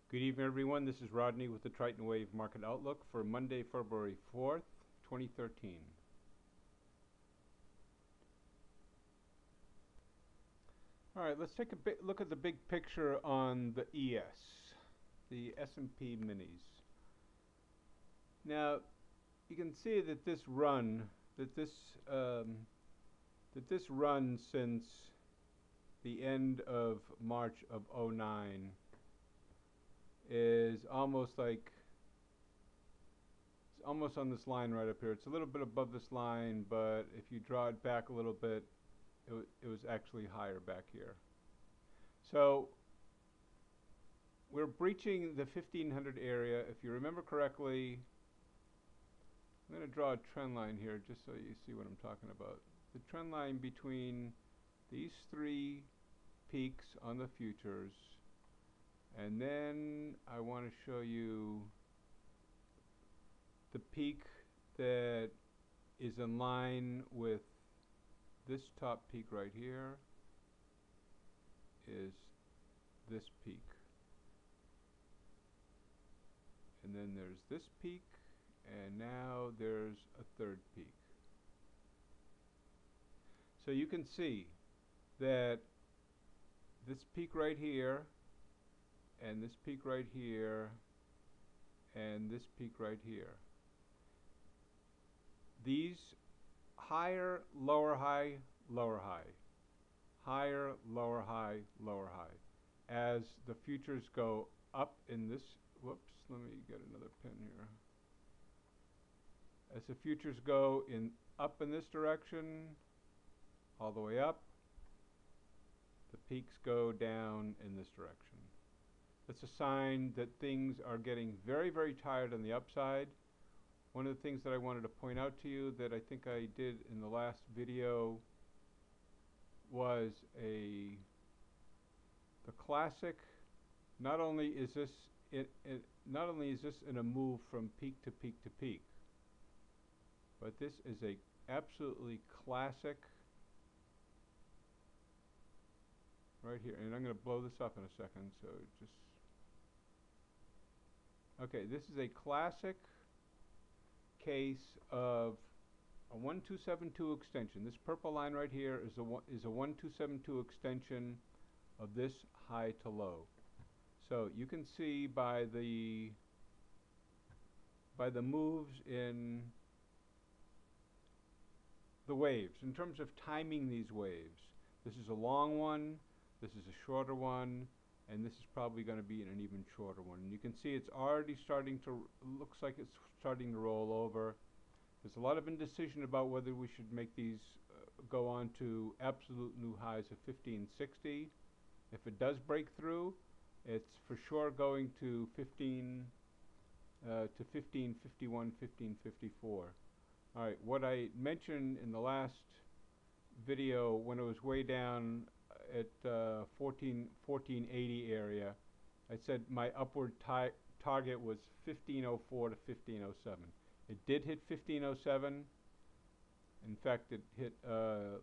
Good evening, everyone. This is Rodney with the Triton Wave Market Outlook for Monday, February 4th, 2013. All right, let's take a look at the big picture on the ES, the S&P minis. Now, you can see that this run, since the end of March of '09 is almost on this line right up here. It's a little bit above this line, but if you draw it back a little bit, it was actually higher back here. So we're breaching the 1500 area. If you remember correctly, I'm going to draw a trend line here just so you see what I'm talking about. The trend line between these three peaks on the futures, and then I want to show you the peak that is in line with this top peak right here is this peak. And then there's this peak, and now there's a third peak. So you can see that this peak right here, and this peak right here, and this peak right here, these higher, lower, high, lower, high, higher, lower, high, lower, high. As the futures go up in this, whoops, let me get another pen here. As the futures go up in this direction, all the way up, the peaks go down in this direction. That's a sign that things are getting very, very tired on the upside. One of the things that I wanted to point out to you that I think I did in the last video was the classic. Not only is this in a move from peak to peak to peak, but this is a absolutely classic right here. And I'm going to blow this up in a second. So just okay. This is a classic case of a 1272 extension. This purple line right here is a 1272 extension of this high to low. So you can see by the moves in the waves, in terms of timing these waves. This is a long one, this is a shorter one, and this is probably going to be an even shorter one. And you can see it's already starting to, looks like it's starting to roll over. There's a lot of indecision about whether we should make these go on to absolute new highs of 1560. If it does break through, it's for sure going to 1551, 1554. All right, what I mentioned in the last video when it was way down at 1480 area, I said my upward target was 1504 to 1507. It did hit 1507. In fact, it hit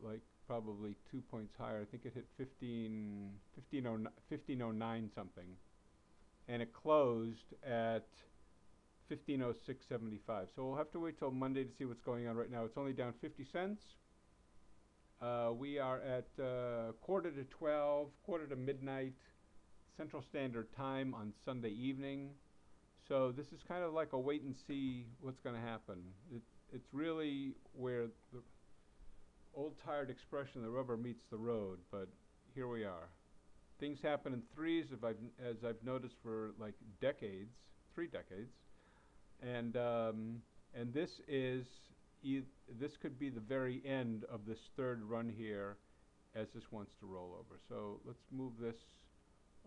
like probably 2 points higher. I think it hit 1509 something, and it closed at 1506.75. So we'll have to wait till Monday to see what's going on. Right now it's only down 50 cents. We are at quarter to 12, quarter to midnight Central Standard Time on Sunday evening. So this is kind of like a wait and see what's going to happen. It's really where the old tired expression, the rubber meets the road, but here we are. Things happen in threes, as I've noticed for like decades, 3 decades. And this could be the very end of this third run here as this wants to roll over. So let's move this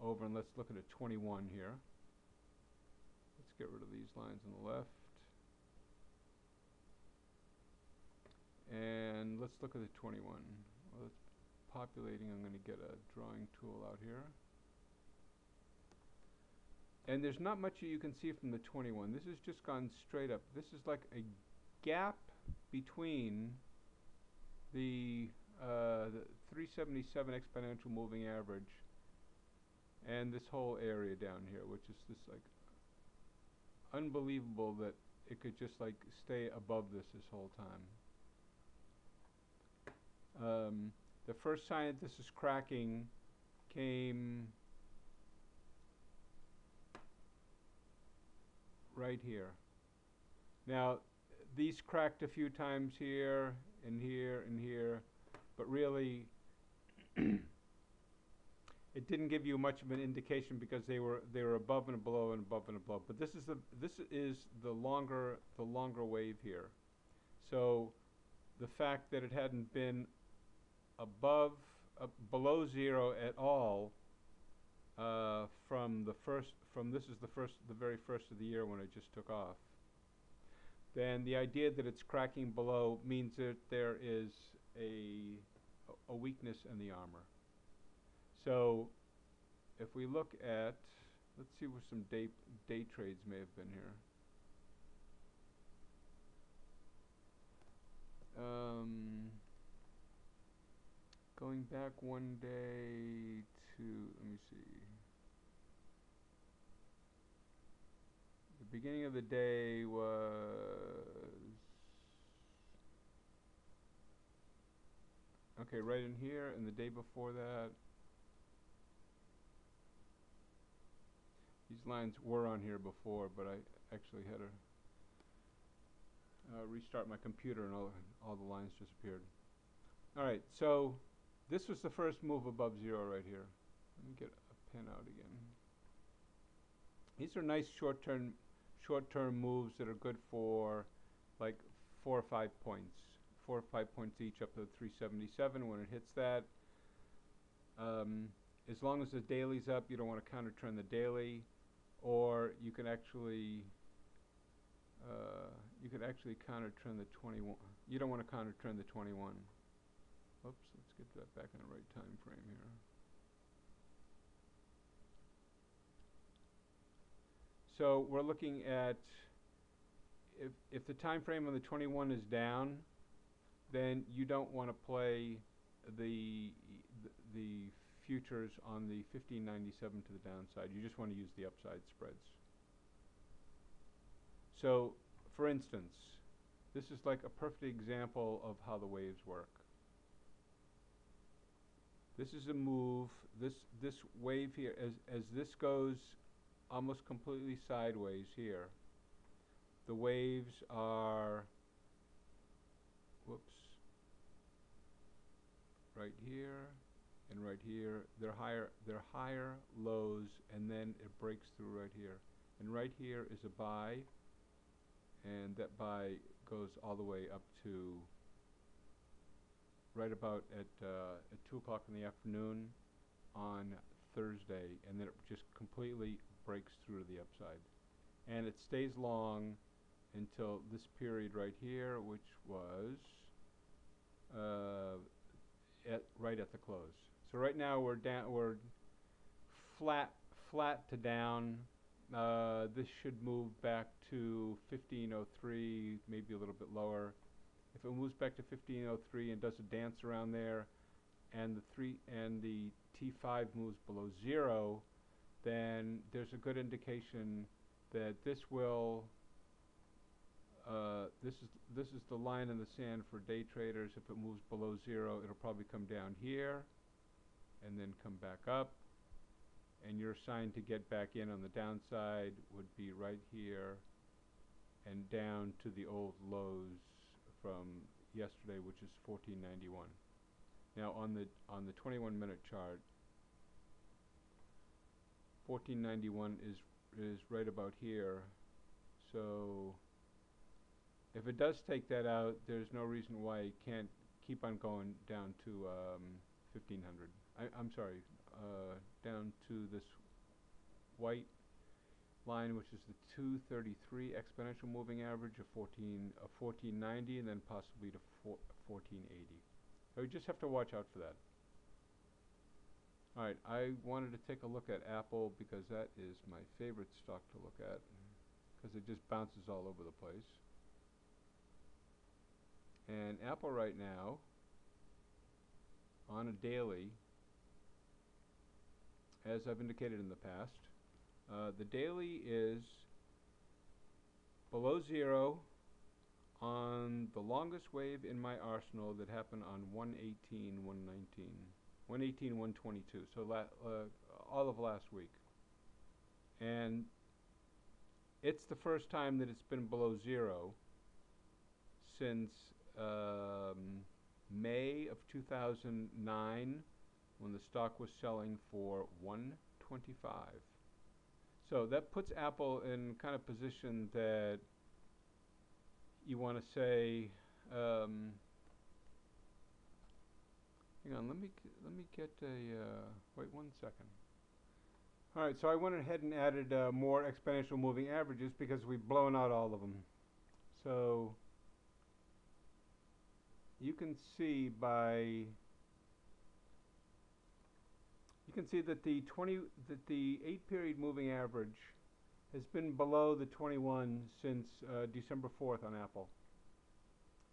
over and let's look at a 21 here. Let's get rid of these lines on the left. And let's look at the 21. Well, it's populating. I'm going to get a drawing tool out here. And there's not much you can see from the 21. This has just gone straight up. This is like a gap between the 377 exponential moving average and this whole area down here, which is this like unbelievable that it could just like stay above this whole time. The first sign that this is cracking came right here. Now, these cracked a few times here and here and here, but really it didn't give you much of an indication because they were above and below and above and below. But this is the longer wave here. So the fact that it hadn't been below zero at all from the very first of the year when it just took off, then the idea that it's cracking below means that there is a weakness in the armor. So if we look at, let's see where some day trades may have been here. Going back one day to, let me see. The beginning of the day was, okay, right in here, and the day before that. These lines were on here before, but I actually had to restart my computer and all the lines disappeared. All right, so this was the first move above zero right here. Let me get a pen out again. These are nice short-term moves that are good for like 4 or 5 points. 4 or 5 points each up to 377 when it hits that. As long as the daily's up, you don't want to counter trend the daily, or you can actually counter trend the 21. You don't want to counter trend the 21. Oops, let's get that back in the right time frame here. So we're looking at, if the time frame on the 21 is down, then you don't want to play the futures on the 1597 to the downside. You just want to use the upside spreads. So, for instance, this is like a perfect example of how the waves work. This is a move, this wave here, as this goes almost completely sideways here, the waves are, whoops, right here and right here. They're higher lows, and then it breaks through right here. And right here is a buy, and that buy goes all the way up to right about at 2 o'clock in the afternoon on Thursday, and then it just completely breaks through to the upside. And it stays long until this period right here, which was right at the close. So right now we're flat to down. This should move back to 1503, maybe a little bit lower. If it moves back to 1503 and does a dance around there, and the T5 moves below zero, then there's a good indication that this will. This is the line in the sand for day traders. If it moves below zero, it'll probably come down here, and then come back up. And your sign to get back in on the downside would be right here, and down to the old lows from yesterday, which is 1491. Now on the 21-minute chart, 1491 is right about here. So if it does take that out, there's no reason why it can't keep on going down to 1500. I'm sorry, down to this white line, which is the 233 exponential moving average of 1490, and then possibly to 1480. So you just have to watch out for that. All right, I wanted to take a look at Apple because that is my favorite stock to look at, because it just bounces all over the place. And Apple right now, on a daily, as I've indicated in the past. The daily is below zero on the longest wave in my arsenal that happened on 118, 119, 118, 122, so all of last week. And it's the first time that it's been below zero since May of 2009, when the stock was selling for 125. So that puts Apple in kind of position that you want to say, hang on, let me get a, wait 1 second. All right, so I went ahead and added more exponential moving averages because we've blown out all of them. So you can see that the 8-period moving average has been below the 21 since December 4th on Apple,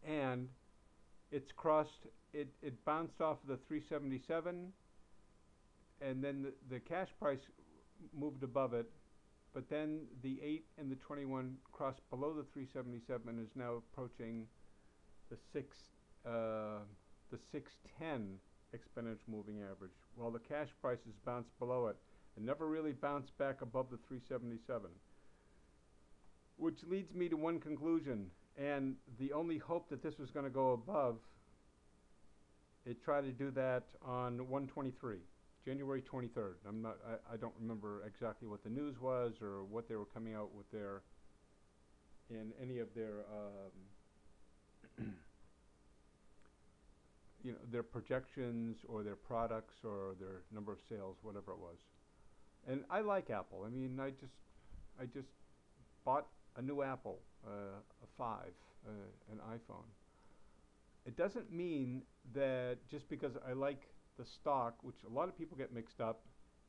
and it's crossed. It bounced off of the 377, and then the cash price moved above it, but then the 8 and the 21 crossed below the 377 and is now approaching the 610 exponential moving average, while the cash prices bounced below it and never really bounced back above the 377. Which leads me to one conclusion, and the only hope that this was going to go above, it tried to do that on 123, January 23rd. I don't remember exactly what the news was or what they were coming out with in any of their their projections or their products or their number of sales, whatever it was. And I like Apple. I mean, I just bought a new Apple, a 5, an iPhone. It doesn't mean that just because I like the stock, which a lot of people get mixed up,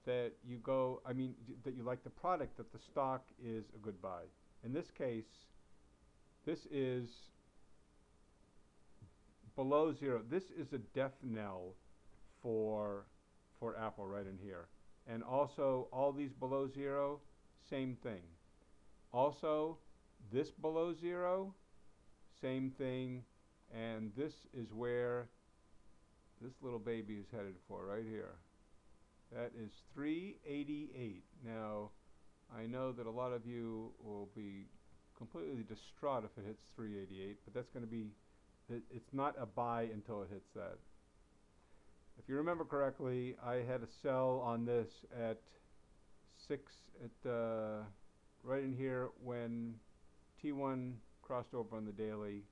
that that you like the product, that the stock is a good buy. In this case, this is below zero. This is a death knell for Apple right in here. And also, all these below zero, same thing. Also, this below zero, same thing. And this is where this little baby is headed for, right here. That is 388. Now, I know that a lot of you will be completely distraught if it hits 388, but that's going to be, it's not a buy until it hits that. If you remember correctly, I had a sell on this at right in here when T1 crossed over on the daily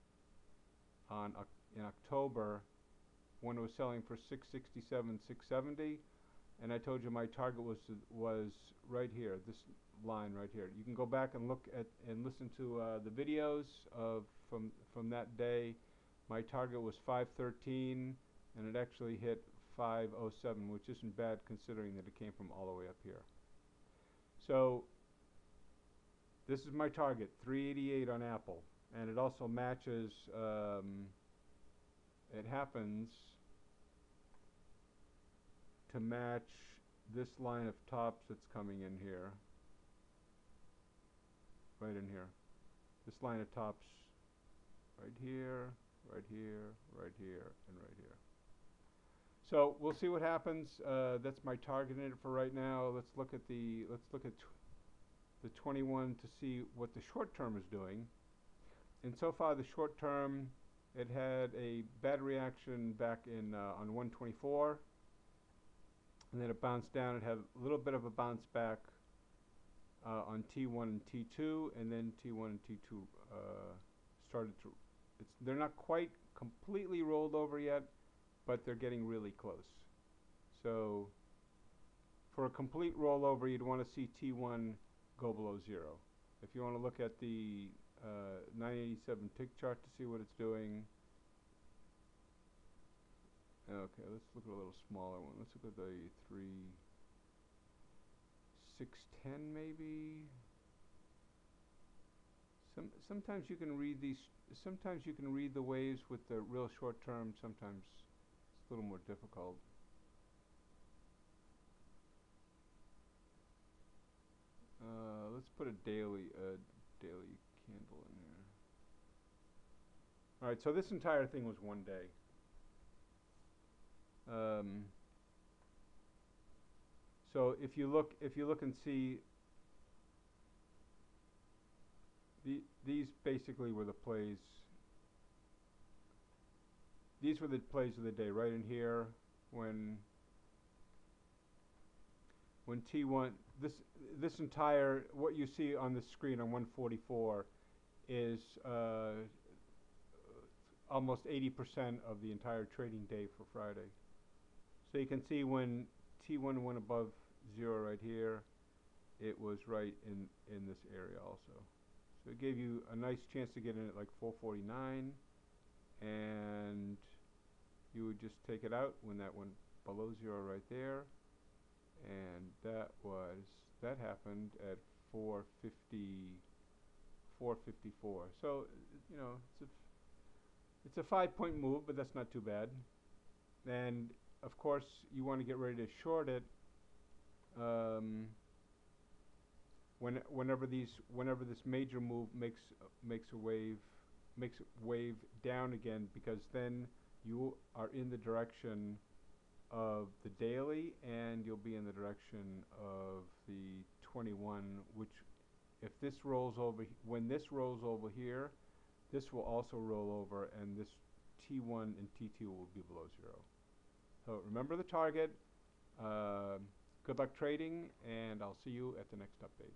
in October, when it was selling for 667, 670, and I told you my target was right here, this line right here. You can go back and look at and listen to the videos from that day. My target was 513, and it actually hit 507, which isn't bad considering that it came from all the way up here. So this is my target, 388 on Apple, and it also matches. It happens to match this line of tops that's coming in here, right in here. This line of tops right here, right here, right here, and right here. So we'll see what happens. That's my target in it for right now. Let's look at the 21 to see what the short term is doing. And so far, the short term, it had a bad reaction back in on 124, and then it bounced down. It had a little bit of a bounce back on T1 and T2, and then T1 and T2 started to. They're not quite completely rolled over yet, but they're getting really close. So for a complete rollover, you'd want to see T1 go below zero. If you want to look at the 987 tick chart to see what it's doing. Okay, let's look at a little smaller one. Let's look at the 610 maybe. Sometimes you can read these. Sometimes you can read the waves with the real short term. Sometimes it's a little more difficult. put a daily candle in here. All right, so this entire thing was 1 day. So if you look and see, these basically were the plays. These were the plays of the day, right in here when T1, this entire, what you see on the screen on 144 is almost 80% of the entire trading day for Friday. So you can see when T1 went above 0 right here, it was right in this area also. So it gave you a nice chance to get in at like 449, and you would just take it out when that went below 0 right there, and that happened at 454. So you know, it's a 5-point move, but that's not too bad. And of course, you want to get ready to short it whenever this major move makes a wave down again, because then you are in the direction of the daily, and you'll be in the direction of the 21, which if this rolls over, when this rolls over here, this will also roll over, and this T1 and T2 will be below 0. So remember the target. Good luck trading, and I'll see you at the next update.